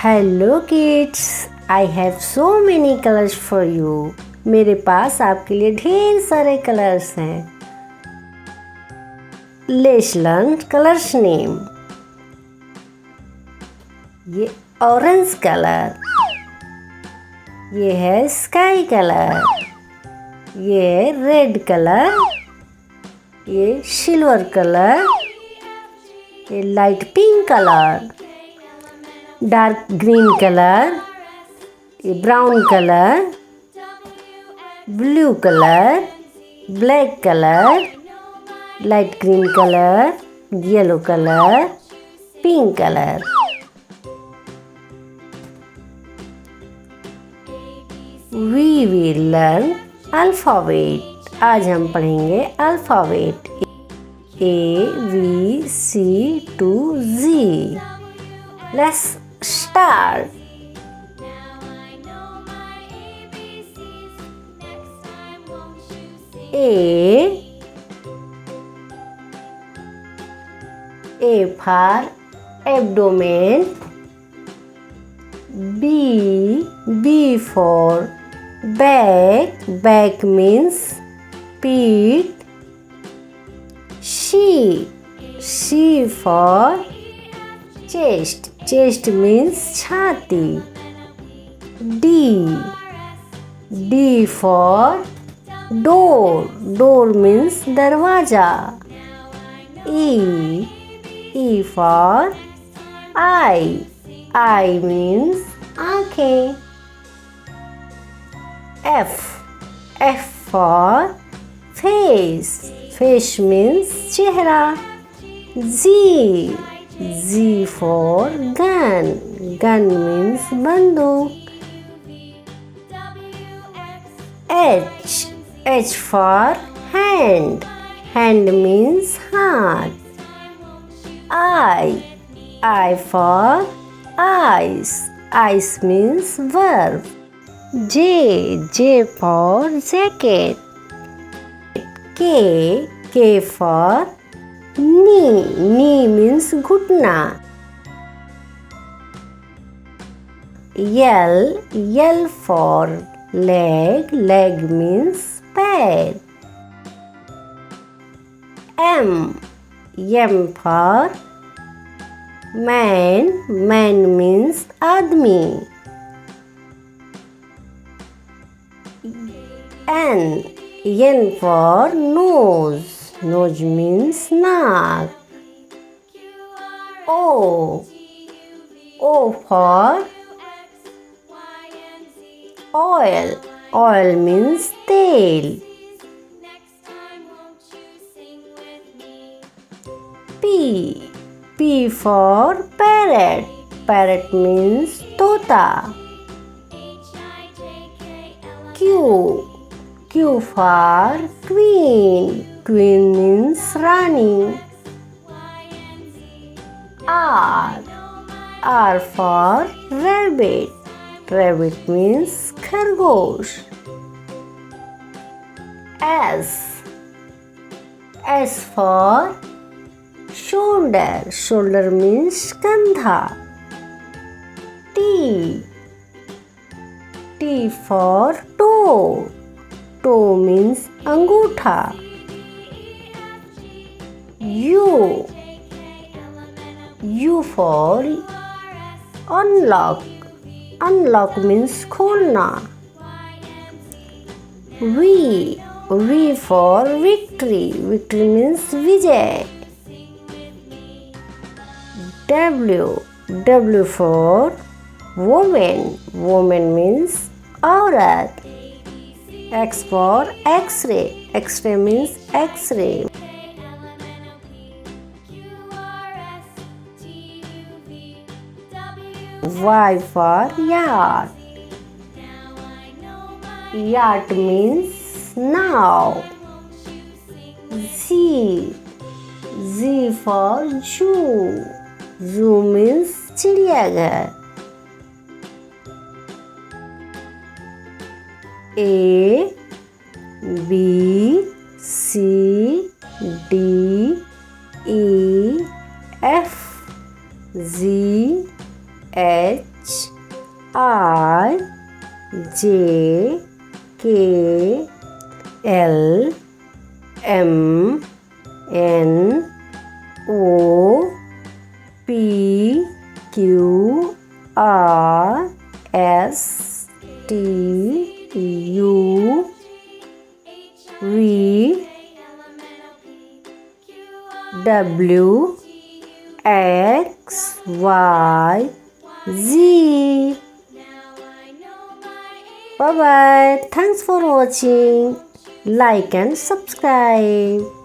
Hello kids, I have so many colours for you. मेरे पास आपके लिए ढेर सारे कलर्स हैं। Let's learn colours name. ये ऑरेंज कलर, ये है स्काई कलर, ये है रेड कलर, ये सिल्वर कलर, ये light pink colour, dark green colour, ये brown colour, blue colour, black colour, light green colour, yellow colour, pink colour. We will learn alphabet. आज हम पढ़ेंगे alphabet A-B-C to Z. Let's start. A for abdomen. B for back. Back means peat. C for chest. Chest means छाती. D for door. Door means दरवाजा. E for eye. Eye means आँखें. F for face. Face means चेहरा. G for gun. Gun means बंदूक. H for hand. Hand means हाथ. I for eyes. Eyes means verb. J for jacket. K for knee. Knee means घुटना. L for leg. Leg means पैर. M for man. Man means आदमी. N for nose. Nose means नाक. O for oil. Oil means तेल. P for parrot. Parrot means तोता. Q for queen. Queen means Rani. R for rabbit. Rabbit means खरगोश. S for shoulder. Shoulder means कंधा. T for toe. Toe means अंगूठा. U for unlock. Unlock means खोलना. V for victory. Victory means Vijay. W for woman. Woman means औरत. X for X-ray. X-ray means X-ray. Y for yacht. Yacht means now. Z for zoo. Zoo means चिड़ियाघर. A B C D E F G H I J K L M N O P Q R S T U V W X Y Z. Bye bye. Thanks for watching. Like and subscribe.